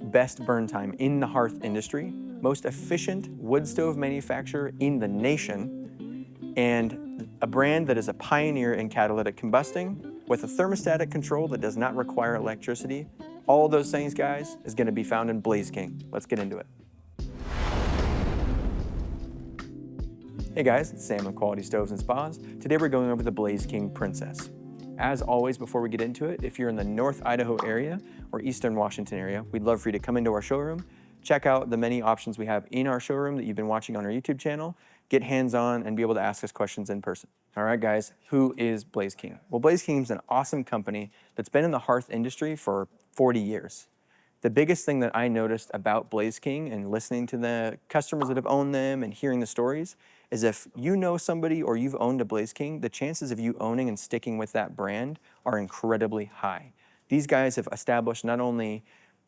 best burn time in the hearth industry, most efficient wood stove manufacturer in the nation, and a brand that is a pioneer in catalytic combusting with a thermostatic control that does not require electricity. All those things, guys, is going to be found in Blaze King. Let's get into it. Hey guys, it's Sam with Quality Stoves and Spas. Today we're going over the Blaze King Princess. As always, before we get into it, if you're in the North Idaho area or Eastern Washington area, we'd love for you to come into our showroom, check out the many options we have in our showroom that you've been watching on our YouTube channel, get hands-on and be able to ask us questions in person. All right, guys, who is Blaze King? Well, Blaze King is an awesome company that's been in the hearth industry for 40 years. The biggest thing that I noticed about Blaze King and listening to the customers that have owned them and hearing the stories is if you know somebody or you've owned a Blaze King, the chances of you owning and sticking with that brand are incredibly high. These guys have established not only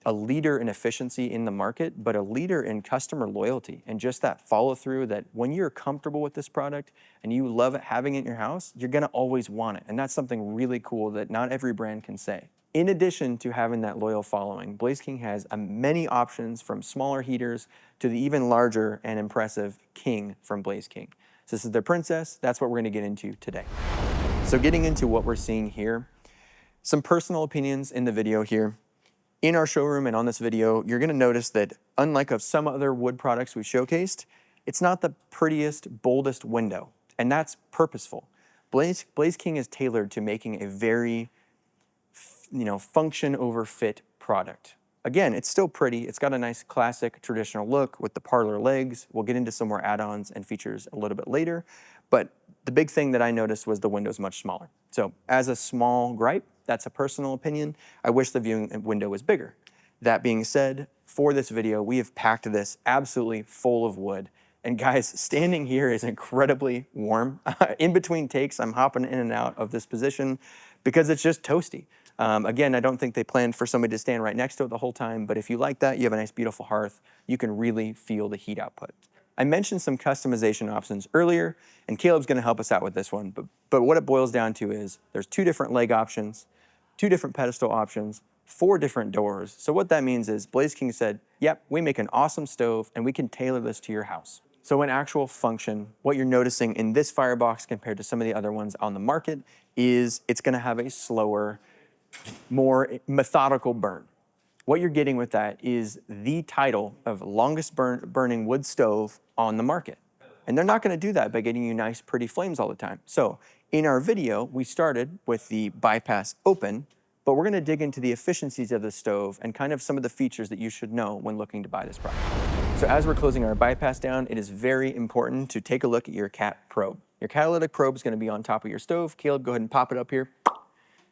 a leader in efficiency in the market, but a leader in customer loyalty and just that follow through that when you're comfortable with this product and you love it having it in your house, you're gonna always want it. And that's something really cool that not every brand can say. In addition to having that loyal following, Blaze King has many options from smaller heaters to the even larger and impressive King from Blaze King. So this is their Princess. That's what we're gonna get into today. So getting into what we're seeing here, some personal opinions in the video here. In our showroom and on this video, you're gonna notice that unlike of some other wood products we've showcased, it's not the prettiest, boldest window, and that's purposeful. Blaze King is tailored to making a very function over fit product. Again, it's still pretty. It's got a nice classic traditional look with the parlor legs. We'll get into some more add-ons and features a little bit later, but the big thing that I noticed was the window's much smaller. So as a small gripe, that's a personal opinion. I wish the viewing window was bigger. That being said, for this video, we have packed this absolutely full of wood. And guys, standing here is incredibly warm. In between takes, I'm hopping in and out of this position because it's just toasty. Again, I don't think they planned for somebody to stand right next to it the whole time, but if you like that, you have a nice, beautiful hearth, you can really feel the heat output. I mentioned some customization options earlier, and Caleb's gonna help us out with this one, but what it boils down to is there's 2 different leg options, 2 different pedestal options, 4 different doors. So what that means is Blaze King said, yep, we make an awesome stove and we can tailor this to your house. So in actual function, what you're noticing in this firebox compared to some of the other ones on the market is it's gonna have a slower, more methodical burn. What you're getting with that is the title of longest burning wood stove on the market. And they're not gonna do that by getting you nice, pretty flames all the time. So in our video, we started with the bypass open, but we're gonna dig into the efficiencies of the stove and kind of some of the features that you should know when looking to buy this product. So as we're closing our bypass down, it is very important to take a look at your cat probe. Your catalytic probe is gonna be on top of your stove. Caleb, go ahead and pop it up here.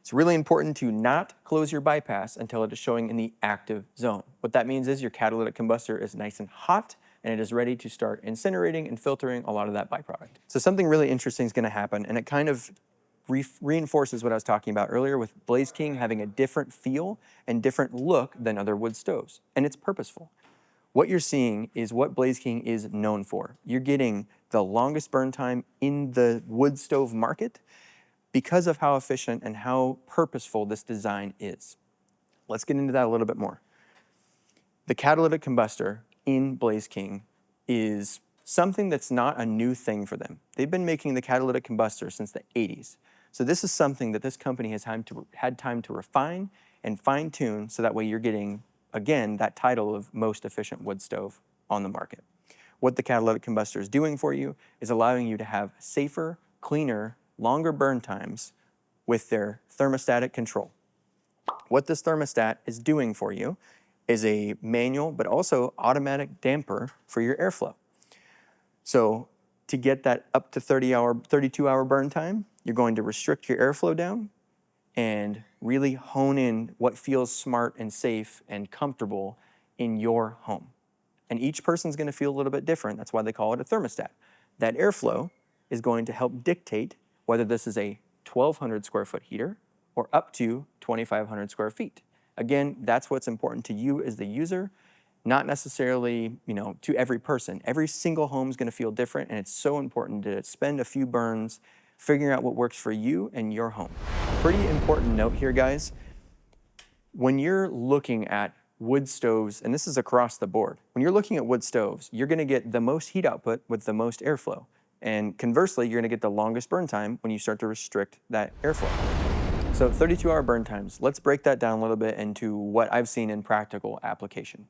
It's really important to not close your bypass until it is showing in the active zone. What that means is your catalytic combustor is nice and hot and it is ready to start incinerating and filtering a lot of that byproduct. So something really interesting is gonna happen, and it kind of reinforces what I was talking about earlier with Blaze King having a different feel and different look than other wood stoves, and it's purposeful. What you're seeing is what Blaze King is known for. You're getting the longest burn time in the wood stove market because of how efficient and how purposeful this design is. Let's get into that a little bit more. The catalytic combustor in Blaze King is something that's not a new thing for them. They've been making the catalytic combustor since the 80s. So this is something that this company has had time to refine and fine tune so that way you're getting, again, that title of most efficient wood stove on the market. What the catalytic combustor is doing for you is allowing you to have safer, cleaner, longer burn times with their thermostatic control. What this thermostat is doing for you is a manual but also automatic damper for your airflow. So to get that up to 32-hour burn time, you're going to restrict your airflow down and really hone in what feels smart and safe and comfortable in your home. And each person's gonna feel a little bit different. That's why they call it a thermostat. That airflow is going to help dictate whether this is a 1,200 square foot heater or up to 2,500 square feet. Again, that's what's important to you as the user, not necessarily, to every person. Every single home is gonna feel different, and it's so important to spend a few burns figuring out what works for you and your home. Pretty important note here, guys. When you're looking at wood stoves, and this is across the board. When you're looking at wood stoves, you're gonna get the most heat output with the most airflow. And conversely, you're gonna get the longest burn time when you start to restrict that airflow. So 32-hour burn times, let's break that down a little bit into what I've seen in practical application.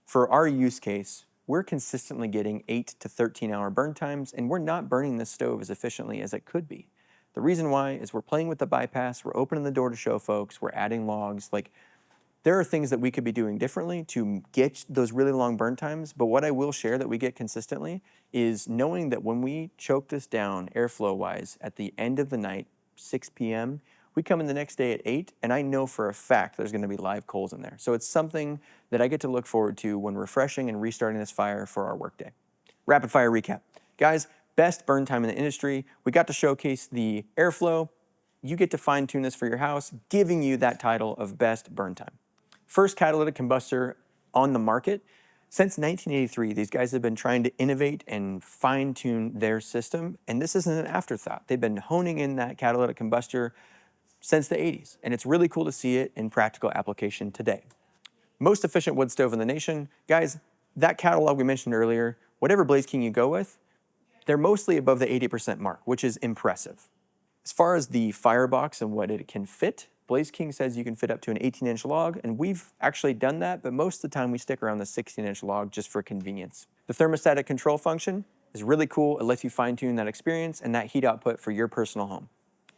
For our use case, we're consistently getting 8 to 13-hour burn times, and we're not burning this stove as efficiently as it could be. The reason why is we're playing with the bypass, we're opening the door to show folks, we're adding logs. Like, there are things that we could be doing differently to get those really long burn times, but what I will share that we get consistently is knowing that when we choke this down airflow-wise at the end of the night, 6 p.m., we come in the next day at 8, and I know for a fact there's gonna be live coals in there. So it's something that I get to look forward to when refreshing and restarting this fire for our workday. Rapid fire recap. Guys, best burn time in the industry. We got to showcase the airflow. You get to fine tune this for your house, giving you that title of best burn time. First catalytic combustor on the market. Since 1983, these guys have been trying to innovate and fine tune their system, and this isn't an afterthought. They've been honing in that catalytic combustor since the 80s, and it's really cool to see it in practical application today. Most efficient wood stove in the nation. Guys, that catalog we mentioned earlier, whatever Blaze King you go with, they're mostly above the 80% mark, which is impressive. As far as the firebox and what it can fit, Blaze King says you can fit up to an 18-inch log, and we've actually done that, but most of the time we stick around the 16-inch log just for convenience. The thermostatic control function is really cool. It lets you fine-tune that experience and that heat output for your personal home.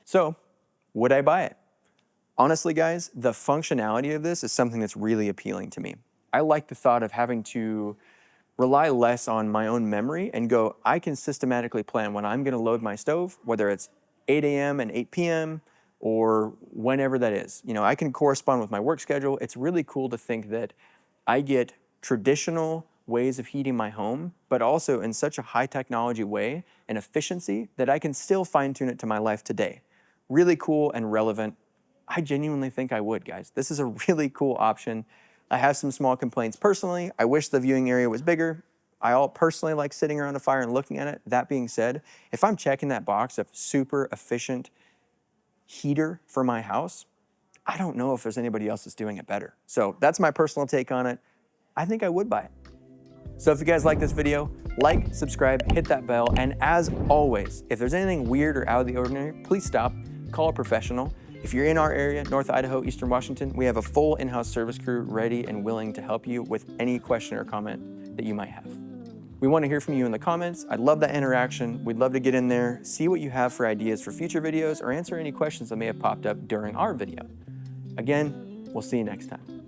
So, would I buy it? Honestly, guys, the functionality of this is something that's really appealing to me. I like the thought of having to rely less on my own memory and go, I can systematically plan when I'm gonna load my stove, whether it's 8 a.m. and 8 p.m., or whenever that is. You know, I can correspond with my work schedule. It's really cool to think that I get traditional ways of heating my home, but also in such a high technology way and efficiency that I can still fine tune it to my life today. Really cool and relevant. I genuinely think I would, guys. This is a really cool option. I have some small complaints personally. I wish the viewing area was bigger. I personally like sitting around a fire and looking at it. That being said, if I'm checking that box of super efficient heater for my house, I don't know if there's anybody else that's doing it better. So that's my personal take on it. I think I would buy it. So if you guys like this video, like, subscribe, hit that bell, and as always, if there's anything weird or out of the ordinary, please stop, call a professional. If you're in our area, North Idaho, Eastern Washington, we have a full in-house service crew ready and willing to help you with any question or comment that you might have. We want to hear from you in the comments. I'd love that interaction. We'd love to get in there, see what you have for ideas for future videos, or answer any questions that may have popped up during our video. Again, we'll see you next time.